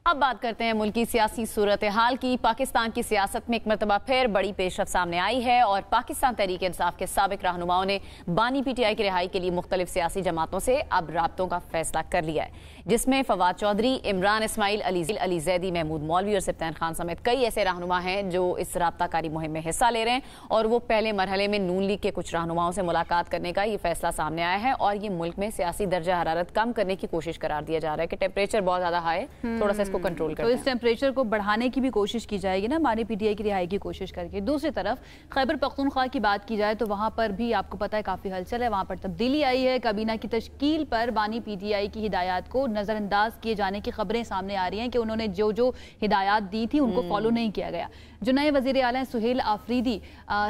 اب بات کرتے ہیں ملک کی سیاسی صورتحال کی۔ پاکستان کی سیاست میں ایک مرتبہ پھر بڑی پیش رفت سامنے آئی ہے اور پاکستان تحریک انصاف کے سابق رہنماؤں نے بانی پی ٹی آئی کی رہائی کے لیے مختلف سیاسی جماعتوں سے اب رابطوں کا فیصلہ کر لیا ہے، جس میں فواد چودھری، عمران اسماعیل، علی زیدی، محمود مولوی اور سبطین خان سمیت کئی ایسے رہنما ہیں جو اس رابطہ کاری مہم میں حصہ لے رہے ہیں، اور وہ پہلے مرحلے میں نون لیگ کے کچھ رہنماؤں سے ملاقات کرنے کا یہ فیصلہ سامنے آیا ہے، اور یہ ملک میں سیاسی درجہ حرارت کم کرنے کی کوشش قرار دیا جا رہا ہے کہ ٹیمپریچر بہت زیادہ ہائی ہے، تھوڑا سا اس کو کنٹرول کرتے ہیں۔ تو اس ٹیمپریچر کو بڑھانے کی بھی کوشش کی جائے گی نا، بانی پی ٹی آئی کی رہائی کی کوشش کر کے۔ دوسری طرف خیبر پختونخوا کی بات کی جائے تو وہاں پر بھی آپ کو پتہ ہے کافی ہلچل ہے، وہاں پر تبدیلی آئی ہے۔ کابینہ کی تشکیل پر بانی پی ٹی آئی کی ہدایات کو نظر انداز کیے جانے کی خبریں سامنے آ رہی ہیں کہ انہوں نے جو ہدایات دی تھی ان کو فالو نہیں کیا گیا۔ جو نئے وزیر اعلیٰ سہیل آفریدی،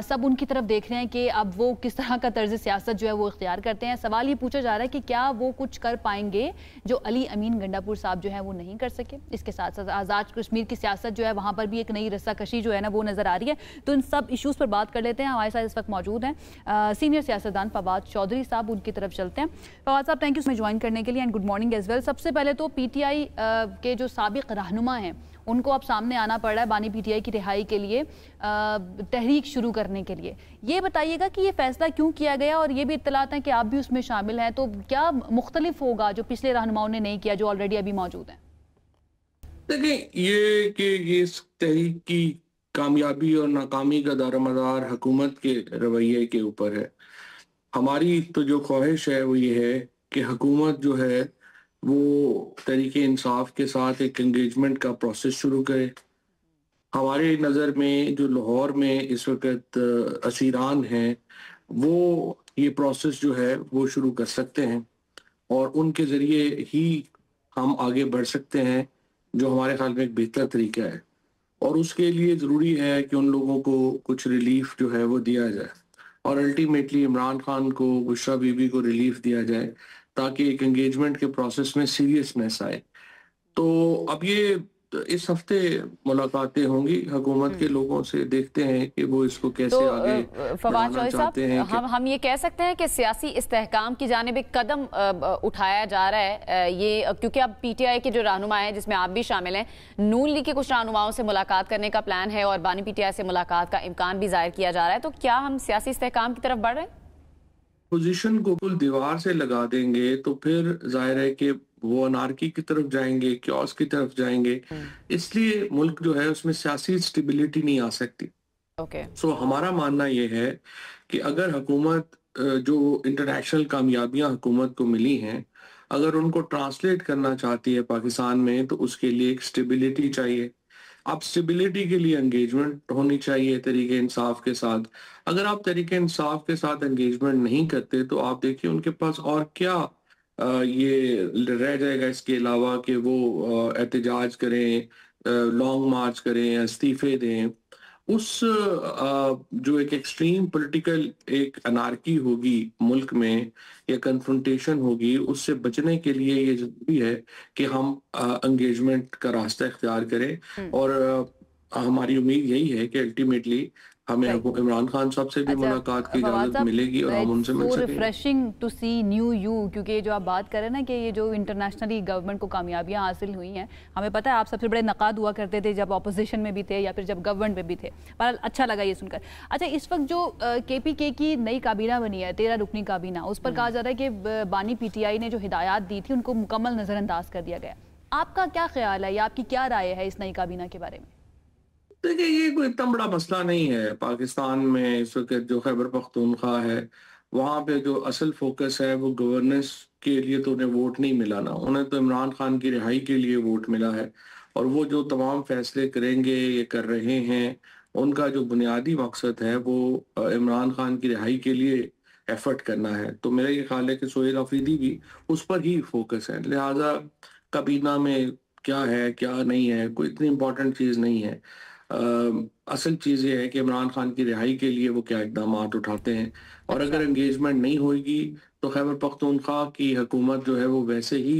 سب ان کی طرف دیکھ رہے ہیں کہ اب وہ کس طرح کا طرز سیاست جو ہے وہ اختیار کرتے ہیں۔ سوال یہ پوچھا جا رہا ہے کہ کیا وہ کچھ کر پائیں گے جو علی امین گنڈا پور صاحب جو ہے وہ نہیں کر سکے۔ اس کے ساتھ ساتھ آزاد کشمیر کی سیاست جو ہے وہاں پر بھی ایک نئی رسہ کشی جو ہے نا وہ نظر آ رہی ہے۔ تو ان سب ایشوز پر بات کر لیتے ہیں۔ ہمارے ساتھ اس وقت موجود ہیں سینئر سیاستدان فواد چودھری صاحب، ان کی طرف چلتے ہیں۔ فواد صاحب، تھینک یو میں جوائن کرنے کے لیے and good morning as well. سب سے پہلے تو پی ٹی آئی کے جو سابق رہنما ہیں ان کو اب سامنے آنا پڑ رہا ہے بانی پی ٹی آئی کی رہائی کے لیے، تحریک شروع کرنے کے لیے۔ یہ بتائیے گا کہ یہ فیصلہ کیوں کیا گیا، اور یہ بھی اطلاعات ہیں کہ آپ بھی اس میں شامل ہیں، تو کیا مختلف ہوگا جو پچھلے رہنماؤں نے نہیں کیا جو آلریڈی ابھی موجود ہیں؟ دیکھیں، یہ کہ اس تحریک کی کامیابی اور ناکامی کا دار و مدار حکومت کے رویے کے اوپر ہے۔ ہماری تو جو خواہش ہے وہ یہ ہے کہ حکومت جو ہے وہ تحریک انصاف کے ساتھ ایک انگیجمنٹ کا پروسیس شروع کرے۔ ہماری نظر میں جو لاہور میں اس وقت اسیران ہیں وہ یہ پروسیس جو ہے وہ شروع کر سکتے ہیں، اور ان کے ذریعے ہی ہم آگے بڑھ سکتے ہیں، جو ہمارے خیال میں ایک بہتر طریقہ ہے، اور اس کے لیے ضروری ہے کہ ان لوگوں کو کچھ ریلیف جو ہے وہ دیا جائے، اور الٹیمیٹلی عمران خان کو، بشریٰ بی بی کو ریلیف دیا جائے تاکہ ایک انگیجمنٹ کے پروسیس میں سیریسنیس آئے۔ تو اب یہ اس ہفتے ملاقاتیں ہوں گی حکومت کے لوگوں سے، دیکھتے ہیں کہ وہ اس کو کیسے آگے بڑھانا چاہتے ہیں۔ ہم یہ کہہ سکتے ہیں کہ سیاسی استحکام کی جانب ایک قدم اٹھایا جا رہا ہے یہ، کیونکہ اب پی ٹی آئی کے جو رہنما ہیں جس میں آپ بھی شامل ہیں، نون لیگ کے کچھ رہنماؤں سے ملاقات کرنے کا پلان ہے اور بانی پی ٹی آئی سے ملاقات کا امکان بھی ظاہر کیا جا رہا ہے، تو کیا ہم سیاسی استحکام کی طرف بڑھ رہے ہیں؟ پوزیشن کو کل دیوار سے لگا دیں گے تو پھر ظاہر ہے کہ وہ انارکی کی طرف جائیں گے، کیوس کی طرف جائیں گے، اس لیے ملک جو ہے اس میں سیاسی سٹیبلیٹی نہیں آ سکتی۔ سو ہمارا ماننا یہ ہے کہ اگر حکومت جو انٹرنیشنل کامیابیاں حکومت کو ملی ہیں اگر ان کو ٹرانسلیٹ کرنا چاہتی ہے پاکستان میں، تو اس کے لیے ایک سٹیبلیٹی چاہیے۔ اب سٹیبلیٹی کے لیے انگیجمنٹ ہونی چاہیے تحریک انصاف کے ساتھ۔ اگر آپ تحریک انصاف کے ساتھ انگیجمنٹ نہیں کرتے تو آپ دیکھیں ان کے پاس اور کیا یہ رہ جائے گا اس کے علاوہ کہ وہ احتجاج کریں، لانگ مارچ کریں، استعفے دیں۔ اس جو ایک ایکسٹریم پولیٹیکل ایک انارکی ہوگی ملک میں یا کنفرنٹیشن ہوگی، اس سے بچنے کے لیے یہ ضروری ہے کہ ہم انگیجمنٹ کا راستہ اختیار کریں، اور ہماری امید یہی ہے کہ الٹیمیٹلی ہمیں عمران خان صاحب سے بھی ملاقات کی اجازت ملے گی اور ہم ان سے مل سکیں گے۔ Refreshing to see new you, کیونکہ یہ جو آپ بات کر رہے ہیں نا کہ یہ جو انٹرنیشنلی گورنمنٹ کو کامیابیاں حاصل ہوئی ہیں، ہمیں پتہ ہے آپ سب سے بڑے نقاد ہوا کرتے تھے جب اپوزیشن میں بھی تھے یا پھر جب گورنمنٹ میں بھی تھے، پر اچھا لگا یہ سن کر۔ اچھا، اس وقت جو کے پی کے کی نئی کابینہ بنی ہے، 13 رکنی کابینہ، اس پر کہا جا رہا ہے کہ بانی پی ٹی آئی نے جو ہدایات دی تھی ان کو مکمل نظر انداز کر دیا گیا۔ آپ کا کیا خیال ہے یا آپ کی کیا رائے ہے اس نئی کابینہ کے بارے میں؟ دیکھیں، یہ کوئی اتنا بڑا مسئلہ نہیں ہے۔ پاکستان میں اس وقت جو خیبر پختونخوا ہے وہاں پہ جو اصل فوکس ہے وہ گورننس کے لیے تو انہیں ووٹ نہیں ملا نا، انہیں تو عمران خان کی رہائی کے لیے ووٹ ملا ہے، اور وہ جو تمام فیصلے کریں گے یہ کر رہے ہیں، ان کا جو بنیادی مقصد ہے وہ عمران خان کی رہائی کے لیے ایفرٹ کرنا ہے۔ تو میرا یہ خیال ہے کہ سہیل آفریدی بھی اس پر ہی فوکس ہے، لہٰذا کابینہ میں کیا ہے کیا نہیں ہے کوئی اتنی امپورٹنٹ چیز نہیں ہے۔ اصل چیز یہ ہے کہ عمران خان کی رہائی کے لیے وہ کیا اقدامات اٹھاتے ہیں، اور اگر انگیجمنٹ نہیں ہوئے گی تو خیبر پختونخوا کی حکومت جو ہے وہ ویسے ہی